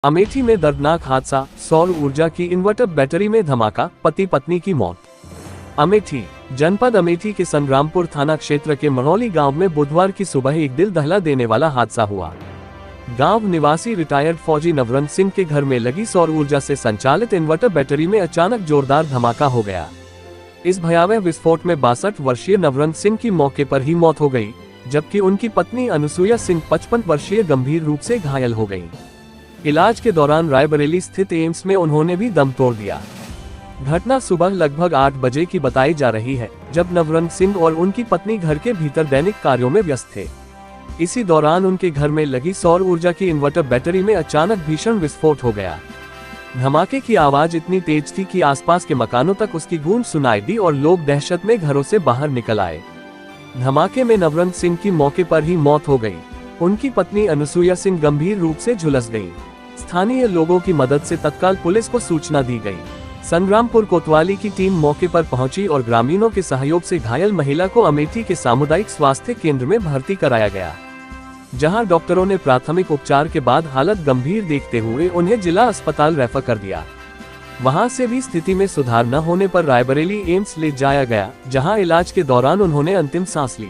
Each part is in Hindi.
अमेठी में दर्दनाक हादसा, सौर ऊर्जा की इन्वर्टर बैटरी में धमाका, पति पत्नी की मौत। अमेठी जनपद अमेठी के संग्रामपुर थाना क्षेत्र के मरौली गांव में बुधवार की सुबह एक दिल दहला देने वाला हादसा हुआ। गांव निवासी रिटायर्ड फौजी नवरंग सिंह के घर में लगी सौर ऊर्जा से संचालित इन्वर्टर बैटरी में अचानक जोरदार धमाका हो गया। इस भयावह विस्फोट में 62 वर्षीय नवरंग सिंह की मौके पर ही मौत हो गई, जबकि उनकी पत्नी अनुसुईया सिंह 55 वर्षीय गंभीर रूप से घायल हो गयी। इलाज के दौरान रायबरेली स्थित एम्स में उन्होंने भी दम तोड़ दिया। घटना सुबह लगभग 8 बजे की बताई जा रही है, जब नवरंग सिंह और उनकी पत्नी घर के भीतर दैनिक कार्यों में व्यस्त थे। इसी दौरान उनके घर में लगी सौर ऊर्जा की इन्वर्टर बैटरी में अचानक भीषण विस्फोट हो गया। धमाके की आवाज इतनी तेज थी कि आसपास के मकानों तक उसकी गूंज सुनाई दी और लोग दहशत में घरों से बाहर निकल आए। धमाके में नवरंग सिंह की मौके पर ही मौत हो गई। उनकी पत्नी अनुसुईया सिंह गंभीर रूप से झुलस गईं। स्थानीय लोगों की मदद से तत्काल पुलिस को सूचना दी गई। संग्रामपुर कोतवाली की टीम मौके पर पहुंची और ग्रामीणों के सहयोग से घायल महिला को अमेठी के सामुदायिक स्वास्थ्य केंद्र में भर्ती कराया गया, जहां डॉक्टरों ने प्राथमिक उपचार के बाद हालत गंभीर देखते हुए उन्हें जिला अस्पताल रेफर कर दिया। वहां से भी स्थिति में सुधार न होने पर रायबरेली एम्स ले जाया गया, जहां इलाज के दौरान उन्होंने अंतिम सांस ली।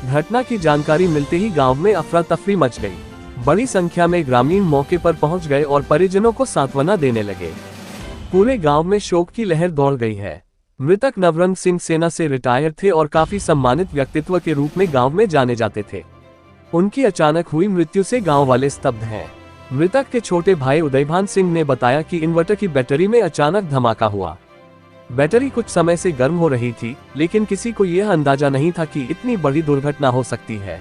घटना की जानकारी मिलते ही गांव में अफरा तफरी मच गई। बड़ी संख्या में ग्रामीण मौके पर पहुंच गए और परिजनों को सांत्वना देने लगे। पूरे गांव में शोक की लहर दौड़ गई है। मृतक नवरंग सिंह सेना से रिटायर थे और काफी सम्मानित व्यक्तित्व के रूप में गांव में जाने जाते थे। उनकी अचानक हुई मृत्यु से गांव वाले स्तब्ध हैं। मृतक के छोटे भाई उदयभान सिंह ने बताया कि इन्वर्टर की बैटरी में अचानक धमाका हुआ। बैटरी कुछ समय से गर्म हो रही थी, लेकिन किसी को यह अंदाजा नहीं था कि इतनी बड़ी दुर्घटना हो सकती है।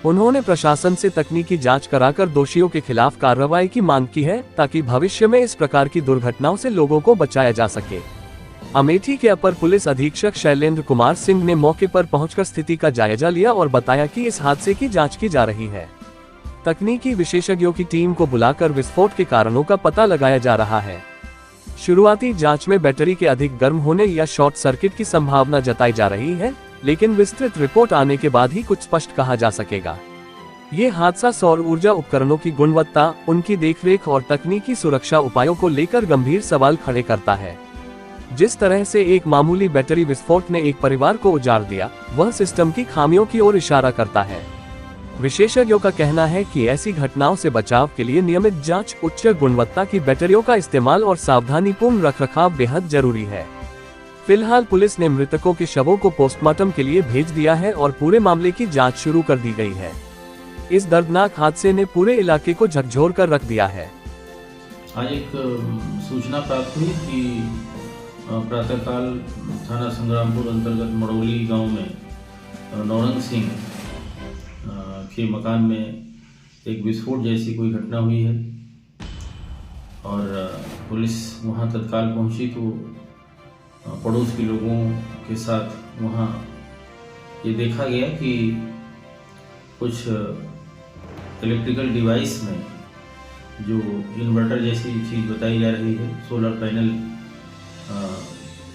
उन्होंने प्रशासन से तकनीकी जांच कराकर दोषियों के खिलाफ कार्रवाई की मांग की है, ताकि भविष्य में इस प्रकार की दुर्घटनाओं से लोगों को बचाया जा सके। अमेठी के अपर पुलिस अधीक्षक शैलेंद्र कुमार सिंह ने मौके पर पहुंचकर स्थिति का जायजा लिया और बताया कि इस हादसे की जांच की जा रही है। तकनीकी विशेषज्ञों की टीम को बुलाकर विस्फोट के कारणों का पता लगाया जा रहा है। शुरुआती जांच में बैटरी के अधिक गर्म होने या शॉर्ट सर्किट की संभावना जताई जा रही है, लेकिन विस्तृत रिपोर्ट आने के बाद ही कुछ स्पष्ट कहा जा सकेगा। ये हादसा सौर ऊर्जा उपकरणों की गुणवत्ता, उनकी देखरेख और तकनीकी सुरक्षा उपायों को लेकर गंभीर सवाल खड़े करता है। जिस तरह से एक मामूली बैटरी विस्फोट ने एक परिवार को उजाड़ दिया, वह सिस्टम की खामियों की ओर इशारा करता है। विशेषज्ञों का कहना है कि ऐसी घटनाओं से बचाव के लिए नियमित जांच, उच्च गुणवत्ता की बैटरियों का इस्तेमाल और सावधानीपूर्ण रखरखाव बेहद जरूरी है। फिलहाल पुलिस ने मृतकों के शवों को पोस्टमार्टम के लिए भेज दिया है और पूरे मामले की जांच शुरू कर दी गई है। इस दर्दनाक हादसे ने पूरे इलाके को झकझोर कर रख दिया है। आज एक सूचना प्राप्त हुई कि प्रातःकाल थाना संग्रामपुर अंतर्गत मरौली गांव में नवरंग सिंह के मकान में एक विस्फोट जैसी कोई घटना हुई है और पुलिस वहां तत्काल पहुंची तो पड़ोस के लोगों के साथ वहाँ ये देखा गया कि कुछ इलेक्ट्रिकल डिवाइस में जो इन्वर्टर जैसी चीज़ बताई जा रही है, सोलर पैनल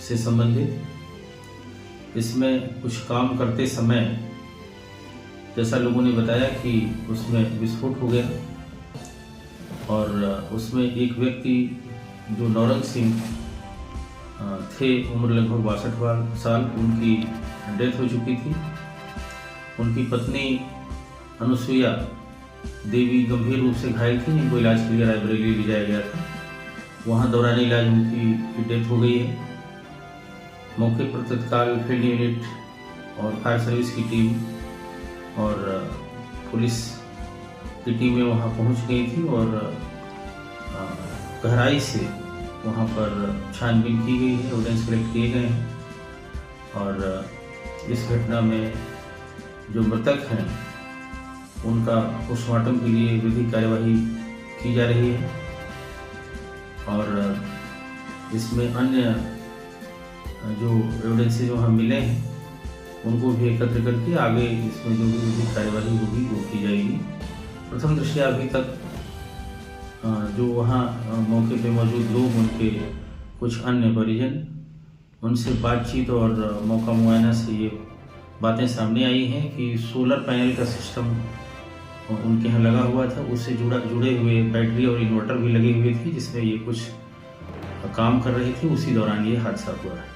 से संबंधित, इसमें कुछ काम करते समय जैसा लोगों ने बताया कि उसमें विस्फोट हो गया और उसमें एक व्यक्ति जो नवरंग सिंह थे, उम्र लगभग 62 साल, उनकी डेथ हो चुकी थी। उनकी पत्नी अनुसुईया देवी गंभीर रूप से घायल थी, इनको इलाज के लिए रायबरेली ले जाया गया था। वहां दौरान इलाज उनकी डेथ हो गई है। मौके पर तत्काल फील्ड यूनिट और फायर सर्विस की टीम और पुलिस की टीमें वहां पहुंच गई थी और गहराई से वहाँ पर छानबीन की गई है, एविडेंस कलेक्ट किए गए हैं और इस घटना में जो मृतक हैं उनका पोस्टमार्टम के लिए विधिक कार्यवाही की जा रही है और इसमें अन्य जो एविडेंसेज वहाँ मिले हैं उनको भी एकत्र करके आगे इसमें जो भी विधिक कार्यवाही होगी वो की जाएगी। प्रथम दृष्टया अभी तक जो वहाँ मौके पे मौजूद लोग, उनके कुछ अन्य परिजन, उनसे बातचीत और मौका मुआयना से ये बातें सामने आई हैं कि सोलर पैनल का सिस्टम उनके यहाँ लगा हुआ था, उससे जुड़े हुए बैटरी और इन्वर्टर भी लगे हुए थे, जिसमें ये कुछ काम कर रही थी। उसी दौरान ये हादसा हुआ है।